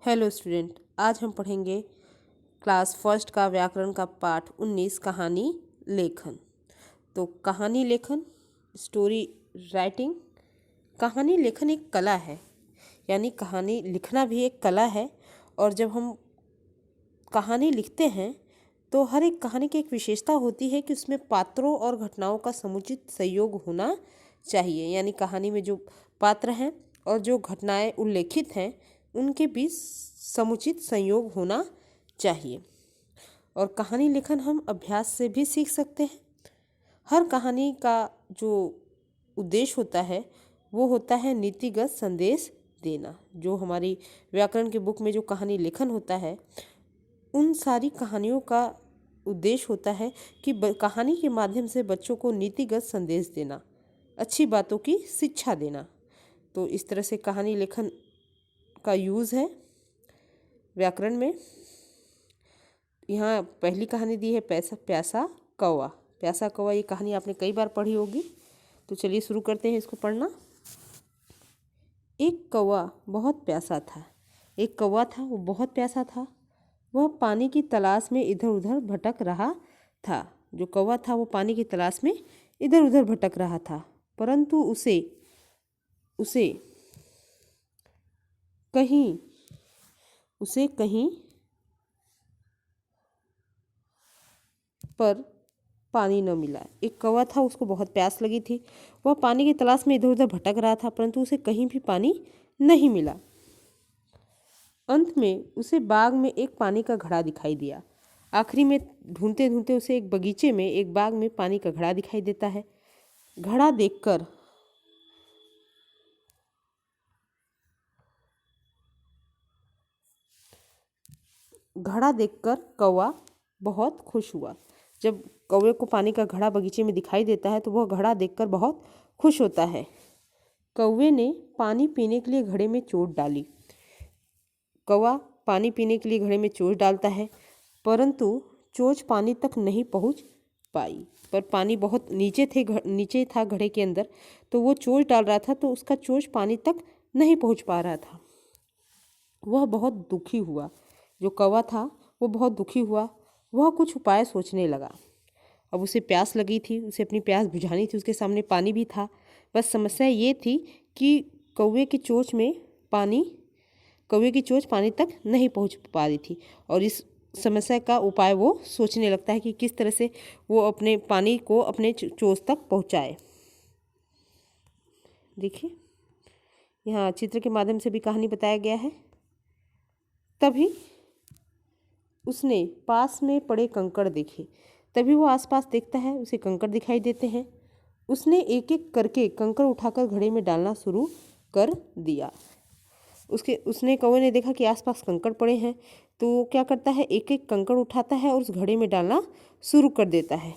Hello student, आज हम पढ़ेंगे क्लास फर्स्ट का व्याकरण का पाठ 19 कहानी लेखन। तो कहानी लेखन, स्टोरी राइटिंग। कहानी लेखन एक कला है, यानी कहानी लिखना भी एक कला है। और जब हम कहानी लिखते हैं तो हर एक कहानी की एक विशेषता होती है कि उसमें पात्रों और घटनाओं का समुचित संयोग होना चाहिए। यानी कहानी में जो पात्र हैं और जो घटनाएं उल्लेखित हैं उनके बीच समुचित संयोग होना चाहिए। और कहानी लेखन हम अभ्यास से भी सीख सकते हैं। हर कहानी का जो उद्देश्य होता है वो होता है नीतिगत संदेश देना। जो हमारी व्याकरण के बुक में जो कहानी लेखन होता है उन सारी कहानियों का उद्देश्य होता है कि कहानी के माध्यम से बच्चों को नीतिगत संदेश देना, अच्छी बातों की शिक्षा देना। तो इस तरह से कहानी लेखन का यूज़ है व्याकरण में। यहाँ पहली कहानी दी है प्यासा कौवा। प्यासा कौवा, ये कहानी आपने कई बार पढ़ी होगी। तो चलिए शुरू करते हैं इसको पढ़ना। एक कौवा बहुत प्यासा था। एक कौवा था, वो बहुत प्यासा था। वह पानी की तलाश में इधर उधर भटक रहा था। जो कौवा था वो पानी की तलाश में इधर उधर भटक रहा था, परंतु उसे कहीं पर पानी न मिला। एक कौवा था, उसको बहुत प्यास लगी थी। वह पानी की तलाश में इधर उधर भटक रहा था, परंतु उसे कहीं भी पानी नहीं मिला। अंत में उसे बाग में एक पानी का घड़ा दिखाई दिया। आखिरी में ढूंढते ढूंढते उसे एक बगीचे में, एक बाग में पानी का घड़ा दिखाई देता है। घड़ा देखकर कौवा बहुत खुश हुआ। जब कौवे को पानी का घड़ा बगीचे में दिखाई देता है तो वह घड़ा देखकर बहुत खुश होता है। कौवे ने पानी पीने के लिए घड़े में चोट डाली। कौवा पानी पीने के लिए घड़े में चोंच डालता है, परंतु चोंच पानी तक नहीं पहुंच पाई। पर पानी बहुत नीचे था घड़े के अंदर, तो वो चोंच डाल रहा था तो उसका चोंच पानी तक नहीं पहुंच पा रहा था। वह बहुत दुखी हुआ। जो कौवा था वो बहुत दुखी हुआ। वह कुछ उपाय सोचने लगा। अब उसे प्यास लगी थी, उसे अपनी प्यास बुझानी थी। उसके सामने पानी भी था। बस समस्या ये थी कि कौवे की चोंच पानी तक नहीं पहुंच पा रही थी। और इस समस्या का उपाय वो सोचने लगता है कि किस तरह से वो अपने पानी को अपने चोंच तक पहुंचाए। देखिए, यहाँ चित्र के माध्यम से भी कहानी बताया गया है। तभी उसने पास में पड़े कंकड़ देखे। तभी वो आसपास देखता है, उसे कंकड़ दिखाई देते हैं। उसने एक एक करके कंकड़ उठाकर घड़े में डालना शुरू कर दिया। उसने कौवे ने देखा कि आसपास कंकड़ पड़े हैं, तो क्या करता है, एक एक कंकड़ उठाता है और उस घड़े में डालना शुरू कर देता है।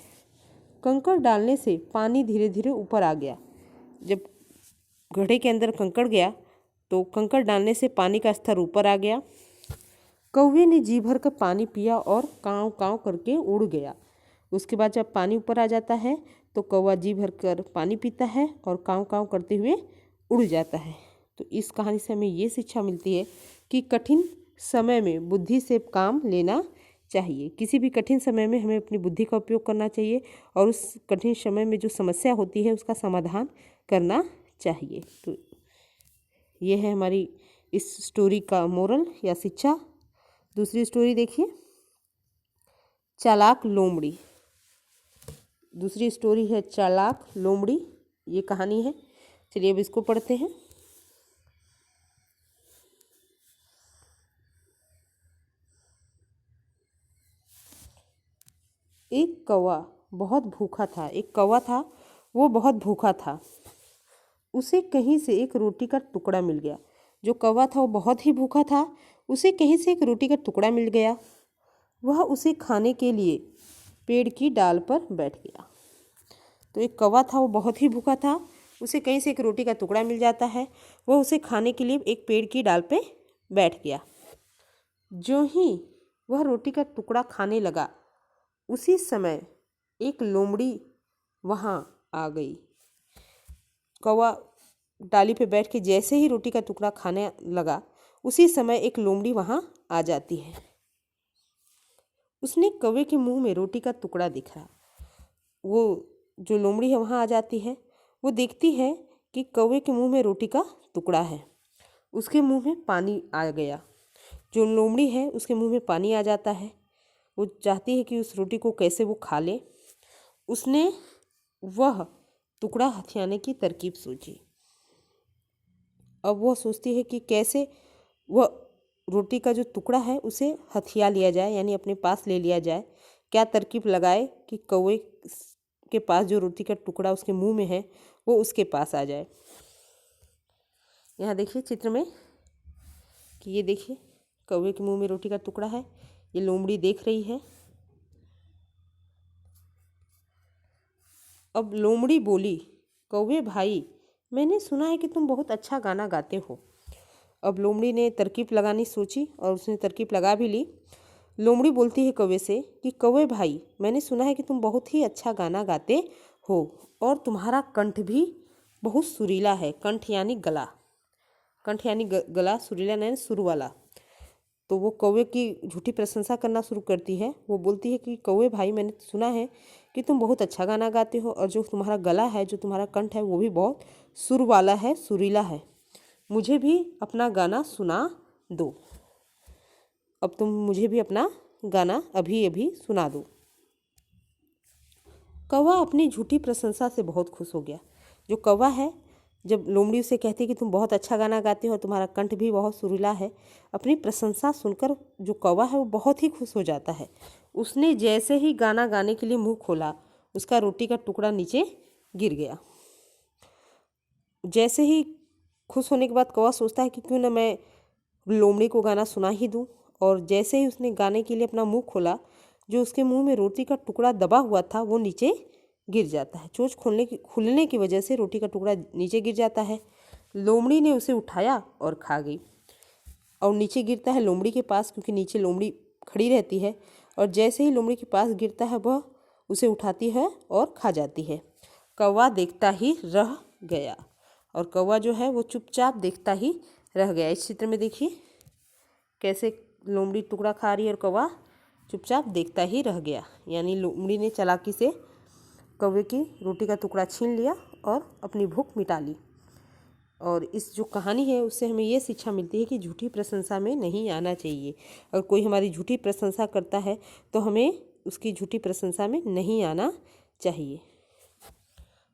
कंकड़ डालने से पानी धीरे धीरे ऊपर आ गया। जब घड़े के अंदर कंकड़ गया तो कंकड़ डालने से पानी का स्तर ऊपर आ गया। कौवे ने जी भर कर पानी पिया और काँव काँव करके उड़ गया। उसके बाद जब पानी ऊपर आ जाता है तो कौवा जी भर कर पानी पीता है और काँव काँव करते हुए उड़ जाता है। तो इस कहानी से हमें ये शिक्षा मिलती है कि कठिन समय में बुद्धि से काम लेना चाहिए। किसी भी कठिन समय में हमें अपनी बुद्धि का उपयोग करना चाहिए और उस कठिन समय में जो समस्या होती है उसका समाधान करना चाहिए। तो ये है हमारी इस स्टोरी का मोरल या शिक्षा। दूसरी स्टोरी देखिए, चालाक लोमड़ी। दूसरी स्टोरी है चालाक लोमड़ी, ये कहानी है। चलिए अब इसको पढ़ते हैं। एक कौवा बहुत भूखा था। एक कौवा था, वो बहुत भूखा था। उसे कहीं से एक रोटी का टुकड़ा मिल गया। जो कौवा था वो बहुत ही भूखा था। उसे कहीं से एक रोटी का टुकड़ा मिल गया। वह उसे खाने के लिए पेड़ की डाल पर बैठ गया। तो एक कौवा था, वो बहुत ही भूखा था। उसे कहीं से एक रोटी का टुकड़ा मिल जाता है। वह उसे खाने के लिए एक पेड़ की डाल पे बैठ गया। जो ही वह रोटी का टुकड़ा खाने लगा, उसी समय एक लोमड़ी वहाँ आ गई। कौवा डाली पे बैठ के जैसे ही रोटी का टुकड़ा खाने लगा, उसी समय एक लोमड़ी वहाँ आ जाती है। उसने कौवे के मुंह में रोटी का टुकड़ा दिखा। वो जो लोमड़ी है वहाँ आ जाती है, वो देखती है कि कौवे के मुंह में रोटी का टुकड़ा है। उसके मुंह में पानी आ गया। जो लोमड़ी है उसके मुंह में पानी आ जाता है। वो चाहती है कि उस रोटी को कैसे वो खा ले। उसने वह टुकड़ा हथियाने की तरकीब सोची। अब वह सोचती है कि कैसे वह रोटी का जो टुकड़ा है उसे हथिया लिया जाए, यानी अपने पास ले लिया जाए। क्या तरकीब लगाए कि कौवे के पास जो रोटी का टुकड़ा उसके मुंह में है वो उसके पास आ जाए। यहाँ देखिए चित्र में कि ये देखिए कौवे के मुंह में रोटी का टुकड़ा है, ये लोमड़ी देख रही है। अब लोमड़ी बोली, कौवे भाई, मैंने सुना है कि तुम बहुत अच्छा गाना गाते हो। अब लोमड़ी ने तरकीब लगानी सोची और उसने तरकीब लगा भी ली। लोमड़ी बोलती है कौवे से कि कौवे भाई, मैंने सुना है कि तुम बहुत ही अच्छा गाना गाते हो और तुम्हारा कंठ भी बहुत सुरीला है। कंठ यानी गला, कंठ यानी गला, सुरीला यानी सुर वाला। तो वो कौवे की झूठी प्रशंसा करना शुरू करती है। वो बोलती है कि कौवे भाई, मैंने सुना है कि तुम बहुत अच्छा गाना गाते हो और जो तुम्हारा गला है, जो तुम्हारा कंठ है, वो भी बहुत सुर वाला है, सुरीला है। मुझे भी अपना गाना सुना दो। अब तुम मुझे भी अपना गाना अभी अभी सुना दो। कौवा अपनी झूठी प्रशंसा से बहुत खुश हो गया। जो कौवा है, जब लोमड़ी उसे कहती है कि तुम बहुत अच्छा गाना गाते हो और तुम्हारा कंठ भी बहुत सुरीला है, अपनी प्रशंसा सुनकर जो कौवा है वो बहुत ही खुश हो जाता है। उसने जैसे ही गाना गाने के लिए मुंह खोला, उसका रोटी का टुकड़ा नीचे गिर गया। जैसे ही खुश होने के बाद कौवा सोचता है कि क्यों ना मैं लोमड़ी को गाना सुना ही दूँ। और जैसे ही उसने गाने के लिए अपना मुंह खोला, जो उसके मुंह में रोटी का टुकड़ा दबा हुआ था वो नीचे गिर जाता है। चोंच खुलने की वजह से रोटी का टुकड़ा नीचे गिर जाता है। लोमड़ी ने उसे उठाया और खा गई। और नीचे गिरता है लोमड़ी के पास, क्योंकि नीचे लोमड़ी खड़ी रहती है। और जैसे ही लोमड़ी के पास गिरता है, वह उसे उठाती है और खा जाती है। कौवा देखता ही रह गया। और कौवा जो है वो चुपचाप देखता ही रह गया। इस चित्र में देखिए कैसे लोमड़ी टुकड़ा खा रही है और कौवा चुपचाप देखता ही रह गया। यानी लोमड़ी ने चालाकी से कौवे की रोटी का टुकड़ा छीन लिया और अपनी भूख मिटा ली। और इस जो कहानी है उससे हमें ये शिक्षा मिलती है कि झूठी प्रशंसा में नहीं आना चाहिए। और कोई हमारी झूठी प्रशंसा करता है तो हमें उसकी झूठी प्रशंसा में नहीं आना चाहिए।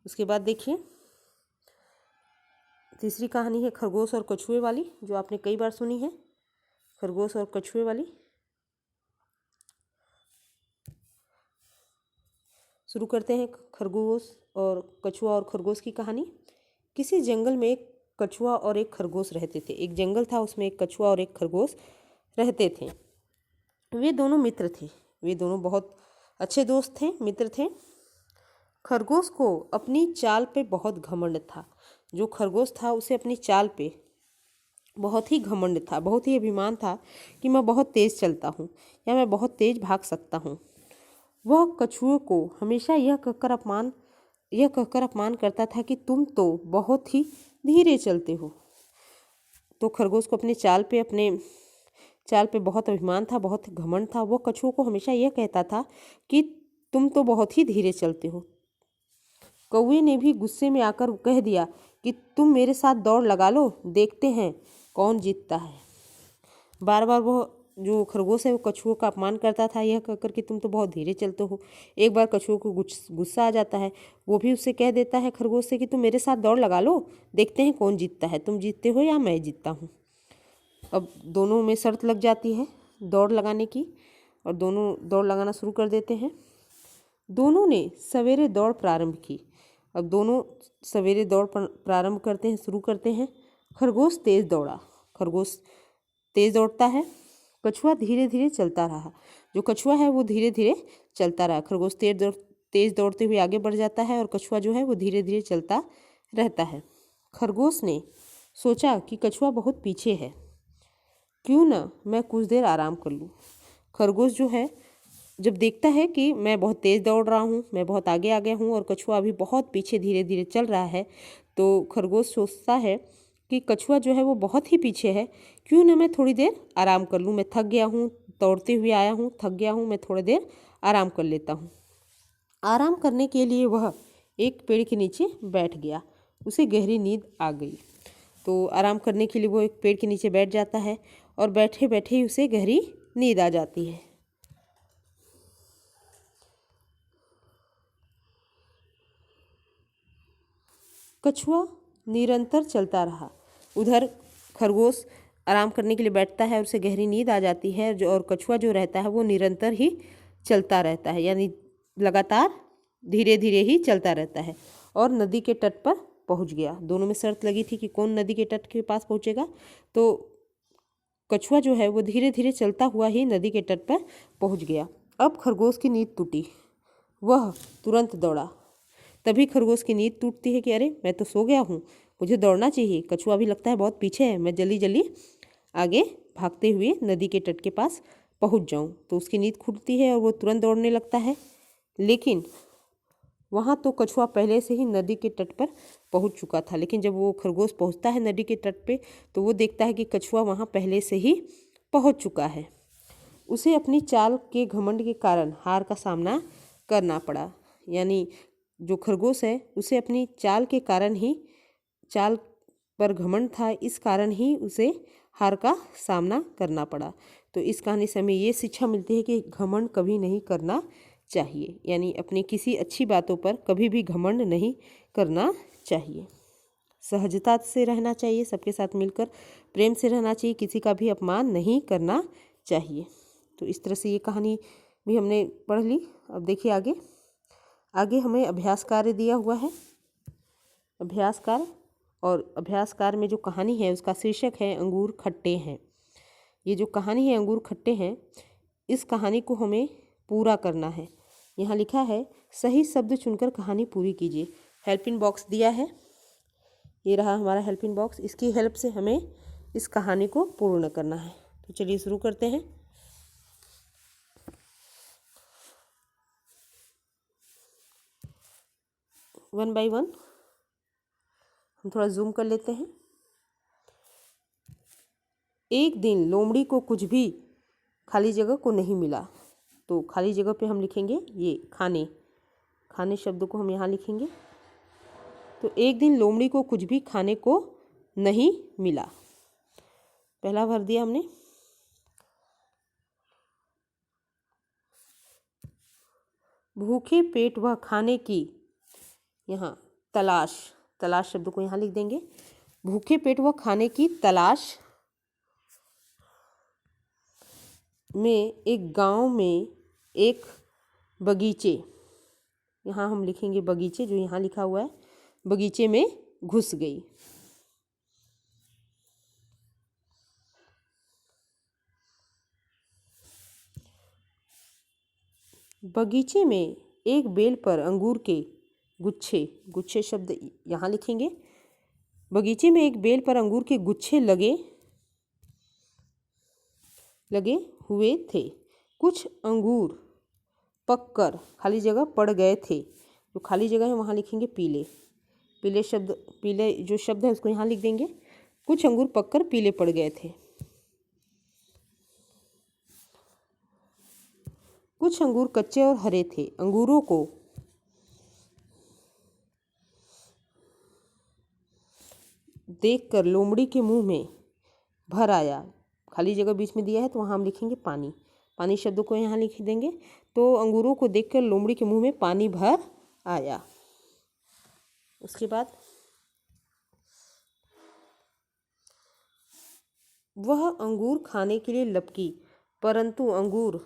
उसके बाद देखिए तीसरी कहानी है खरगोश और कछुए वाली, जो आपने कई बार सुनी है, खरगोश और कछुए वाली। शुरू करते हैं खरगोश और कछुआ और खरगोश की कहानी। किसी जंगल में एक कछुआ और एक खरगोश रहते थे। एक जंगल था, उसमें एक कछुआ और एक खरगोश रहते थे। वे दोनों मित्र थे। वे दोनों बहुत अच्छे दोस्त थे, मित्र थे। खरगोश को अपनी चाल पे बहुत घमंड था। जो खरगोश था उसे अपनी चाल पे बहुत ही घमंड था, बहुत ही अभिमान था कि मैं बहुत तेज़ चलता हूँ या मैं बहुत तेज़ भाग सकता हूँ। वह कछुए को हमेशा यह कहकर अपमान करता था कि तुम तो बहुत ही धीरे चलते हो। तो खरगोश को अपने चाल पे बहुत अभिमान था, बहुत घमंड था। वो कछुए को हमेशा यह कहता था कि तुम तो बहुत ही धीरे चलते हो। कौवे ने भी गुस्से में आकर कह दिया कि तुम मेरे साथ दौड़ लगा लो, देखते हैं कौन जीतता है। बार बार वो जो खरगोश है वो कछुओं का अपमान करता था, यह कहकर कि तुम तो बहुत धीरे चलते हो। एक बार कछुओं को गुस्सा आ जाता है, वो भी उससे कह देता है खरगोश से कि तुम मेरे साथ दौड़ लगा लो, देखते हैं कौन जीतता है, तुम जीतते हो या मैं जीतता हूँ। अब दोनों में शर्त लग जाती है दौड़ लगाने की और दोनों दौड़ लगाना शुरू कर देते हैं। दोनों ने सवेरे दौड़ प्रारंभ की। अब दोनों सवेरे दौड़ प्रारंभ करते हैं, शुरू करते हैं। खरगोश तेज़ दौड़ा, खरगोश तेज़ दौड़ता है, कछुआ धीरे धीरे चलता रहा। जो कछुआ है वो धीरे धीरे चलता रहा। खरगोश तेज़ दौड़ते हुए आगे बढ़ जाता है और कछुआ जो है वो धीरे धीरे चलता रहता है। खरगोश ने सोचा कि कछुआ बहुत पीछे है, क्यों ना मैं कुछ देर आराम कर लूँ। खरगोश जो है जब देखता है कि मैं बहुत तेज़ दौड़ रहा हूँ, मैं बहुत आगे आ गया हूँ और कछुआ अभी बहुत पीछे धीरे धीरे चल रहा है, तो खरगोश सोचता है कि कछुआ जो है वो बहुत ही पीछे है, क्यों ना मैं थोड़ी देर आराम कर लूँ। मैं थक गया हूँ, दौड़ते हुए आया हूँ, थक गया हूँ, मैं थोड़ी देर आराम कर लेता हूँ। आराम करने के लिए वह एक पेड़ के नीचे बैठ गया। उसे गहरी नींद आ गई। तो आराम करने के लिए वो एक पेड़ के नीचे बैठ जाता है और बैठे बैठे ही उसे गहरी नींद आ जाती है। कछुआ निरंतर चलता रहा। उधर खरगोश आराम करने के लिए बैठता है और उसे गहरी नींद आ जाती है, और कछुआ जो रहता है वो निरंतर ही चलता रहता है, यानी लगातार धीरे धीरे ही चलता रहता है और नदी के तट पर पहुंच गया। दोनों में शर्त लगी थी कि कौन नदी के तट के पास पहुंचेगा। तो कछुआ जो है वो धीरे धीरे चलता हुआ ही नदी के तट पर पहुंच गया। अब खरगोश की नींद टूटी। वह तुरंत दौड़ा। तभी खरगोश की नींद टूटती है कि अरे मैं तो सो गया हूँ, मुझे दौड़ना चाहिए। कछुआ भी लगता है बहुत पीछे है, मैं जल्दी जल्दी आगे भागते हुए नदी के तट के पास पहुँच जाऊँ। तो उसकी नींद खुलती है और वो तुरंत दौड़ने लगता है। लेकिन वहाँ तो कछुआ पहले से ही नदी के तट पर पहुँच चुका था। लेकिन जब वो खरगोश पहुँचता है नदी के तट पे, तो वो देखता है कि कछुआ वहाँ पहले से ही पहुँच चुका है। उसे अपनी चाल के घमंड के कारण हार का सामना करना पड़ा। यानी जो खरगोश है उसे अपनी चाल के कारण ही, चाल पर घमंड था, इस कारण ही उसे हार का सामना करना पड़ा। तो इस कहानी से हमें ये शिक्षा मिलती है कि घमंड कभी नहीं करना चाहिए, यानी अपनी किसी अच्छी बातों पर कभी भी घमंड नहीं करना चाहिए। सहजता से रहना चाहिए, सबके साथ मिलकर प्रेम से रहना चाहिए, किसी का भी अपमान नहीं करना चाहिए। तो इस तरह से ये कहानी भी हमने पढ़ ली। अब देखिए आगे आगे हमें अभ्यास कार्य दिया हुआ है। अभ्यास कार्य, और अभ्यास कार्य में जो कहानी है उसका शीर्षक है अंगूर खट्टे हैं। ये जो कहानी है अंगूर खट्टे हैं, इस कहानी को हमें पूरा करना है। यहाँ लिखा है सही शब्द चुनकर कहानी पूरी कीजिए। हेल्पिंग बॉक्स दिया है, ये रहा हमारा हेल्पिंग बॉक्स। इसकी हेल्प से हमें इस कहानी को पूर्ण करना है। तो चलिए शुरू करते हैं। वन बाय वन हम थोड़ा जूम कर लेते हैं। एक दिन लोमड़ी को कुछ भी खाली जगह को नहीं मिला। तो खाली जगह पे हम लिखेंगे ये खाने, खाने शब्द को हम यहाँ लिखेंगे। तो एक दिन लोमड़ी को कुछ भी खाने को नहीं मिला। पहला भर दिया हमने। भूखे पेट वह खाने की, यहाँ तलाश, तलाश शब्द को यहाँ लिख देंगे। भूखे पेट वह खाने की तलाश में एक गांव में एक बगीचे, यहाँ हम लिखेंगे बगीचे, जो यहाँ लिखा हुआ है, बगीचे में घुस गई। बगीचे में एक बेल पर अंगूर के गुच्छे, गुच्छे शब्द यहाँ लिखेंगे। बगीचे में एक बेल पर अंगूर के गुच्छे लगे हुए थे। कुछ अंगूर पककर खाली जगह पड़ गए थे। जो खाली जगह है वहाँ लिखेंगे पीले, पीले शब्द, पीले जो शब्द है उसको यहाँ लिख देंगे। कुछ अंगूर पककर पीले पड़ गए थे। कुछ अंगूर कच्चे और हरे थे। अंगूरों को देखकर लोमड़ी के मुंह में भर आया। खाली जगह बीच में दिया है तो वहाँ हम लिखेंगे पानी, पानी शब्द को यहाँ लिख देंगे। तो अंगूरों को देखकर लोमड़ी के मुंह में पानी भर आया। उसके बाद वह अंगूर खाने के लिए लपकी, परंतु अंगूर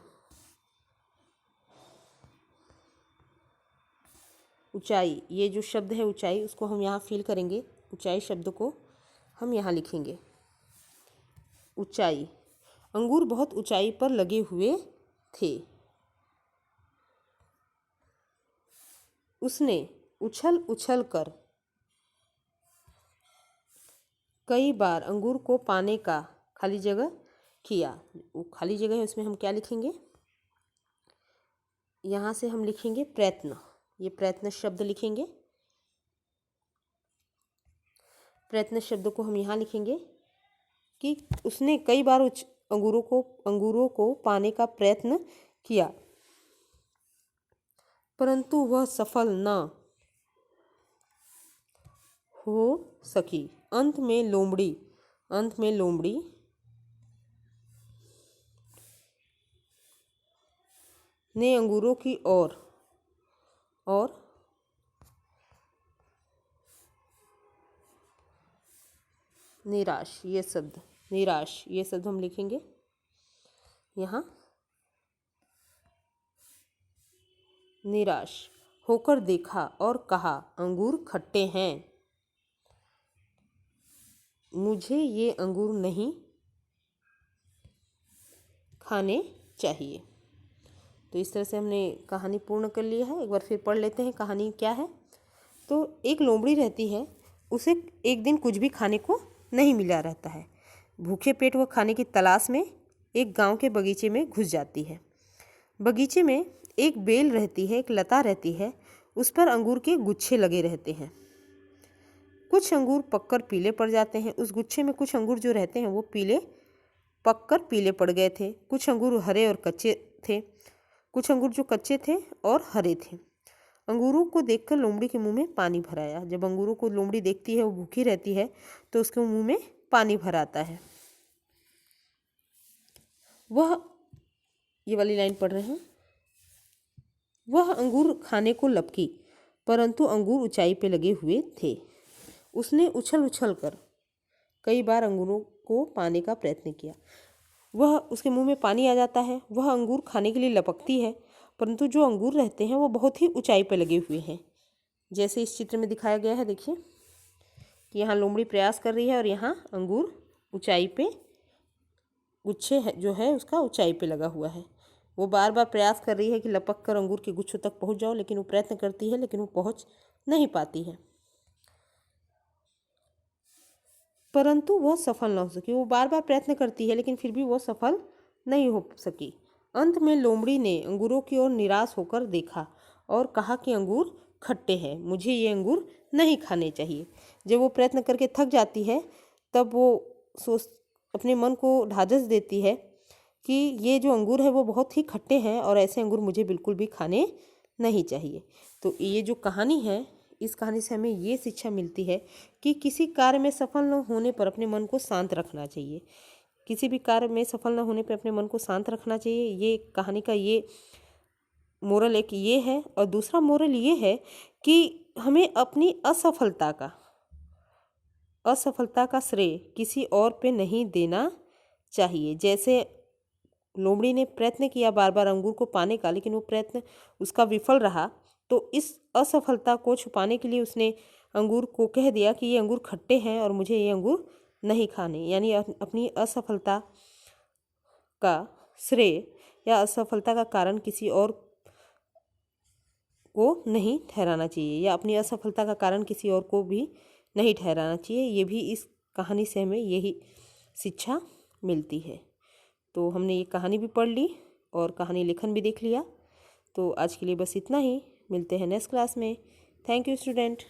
ऊंचाई, ये जो शब्द है ऊंचाई, उसको हम यहाँ फील करेंगे। ऊंचाई शब्द को हम यहाँ लिखेंगे ऊंचाई। अंगूर बहुत ऊंचाई पर लगे हुए थे। उसने उछल उछल कर कई बार अंगूर को पाने का खाली जगह किया। वो खाली जगह है उसमें हम क्या लिखेंगे, यहाँ से हम लिखेंगे प्रयत्न, ये प्रयत्न शब्द लिखेंगे। प्रयत्न शब्द को हम यहाँ लिखेंगे कि उसने कई बार अंगूरों को पाने का प्रयत्न किया, परंतु वह सफल न हो सकी। अंत में लोमड़ी ने अंगूरों की और निराश ये शब्द हम लिखेंगे यहाँ। निराश होकर देखा और कहा, अंगूर खट्टे हैं, मुझे ये अंगूर नहीं खाने चाहिए। तो इस तरह से हमने कहानी पूर्ण कर लिया है। एक बार फिर पढ़ लेते हैं कहानी क्या है। तो एक लोमड़ी रहती है, उसे एक दिन कुछ भी खाने को नहीं मिला रहता है। भूखे पेट वह खाने की तलाश में एक गांव के बगीचे में घुस जाती है। बगीचे में एक बेल रहती है, एक लता रहती है, उस पर अंगूर के गुच्छे लगे रहते हैं। कुछ अंगूर पककर पीले पड़ जाते हैं। उस गुच्छे में कुछ अंगूर जो रहते हैं वो पककर पीले पड़ गए थे। कुछ अंगूर हरे और कच्चे थे, कुछ अंगूर जो कच्चे थे और हरे थे। अंगूरों को देखकर लोमड़ी के मुंह में पानी भर आया। जब अंगूरों को लोमड़ी देखती है, वो भूखी रहती है, तो उसके मुंह में पानी भर आता है। ये वाली लाइन पढ़ रहे हैं। वह अंगूर खाने को लपकी, परंतु अंगूर ऊंचाई पे लगे हुए थे। उसने उछल उछल कर कई बार अंगूरों को पाने का प्रयत्न किया। उसके मुंह में पानी आ जाता है। वह अंगूर खाने के लिए लपकती है, परंतु जो अंगूर रहते हैं वो बहुत ही ऊंचाई पे लगे हुए हैं, जैसे इस चित्र में दिखाया गया है। देखिए कि यहाँ लोमड़ी प्रयास कर रही है और यहाँ अंगूर ऊंचाई पे, गुच्छे जो है उसका ऊंचाई पे लगा हुआ है। वो बार बार प्रयास कर रही है कि लपक कर अंगूर के गुच्छों तक पहुँच जाओ, लेकिन वो प्रयत्न करती है, लेकिन वो पहुँच नहीं पाती है, परंतु वह सफल न हो सकी। वो बार बार प्रयत्न करती है, लेकिन फिर भी वो सफल नहीं हो सकी। अंत में लोमड़ी ने अंगूरों की ओर निराश होकर देखा और कहा कि अंगूर खट्टे हैं, मुझे ये अंगूर नहीं खाने चाहिए। जब वो प्रयत्न करके थक जाती है, तब वो अपने मन को ढाढ़स देती है कि ये जो अंगूर है वो बहुत ही खट्टे हैं और ऐसे अंगूर मुझे बिल्कुल भी खाने नहीं चाहिए। तो ये जो कहानी है, इस कहानी से हमें ये शिक्षा मिलती है कि किसी कार्य में सफल न होने पर अपने मन को शांत रखना चाहिए। किसी भी कार्य में सफल न होने पर अपने मन को शांत रखना चाहिए। ये कहानी का ये मोरल एक ये है। और दूसरा मोरल ये है कि हमें अपनी असफलता का श्रेय किसी और पे नहीं देना चाहिए। जैसे लोमड़ी ने प्रयत्न किया बार बार अंगूर को पाने का, लेकिन वो प्रयत्न उसका विफल रहा, तो इस असफलता को छुपाने के लिए उसने अंगूर को कह दिया कि ये अंगूर खट्टे हैं और मुझे ये अंगूर नहीं खाने। यानी अपनी असफलता का श्रेय या असफलता का कारण किसी और को नहीं ठहराना चाहिए, या अपनी असफलता का कारण किसी और को भी नहीं ठहराना चाहिए। ये भी इस कहानी से हमें यही शिक्षा मिलती है। तो हमने ये कहानी भी पढ़ ली और कहानी लेखन भी देख लिया। तो आज के लिए बस इतना ही। मिलते हैं नेक्स्ट क्लास में। Thank you student.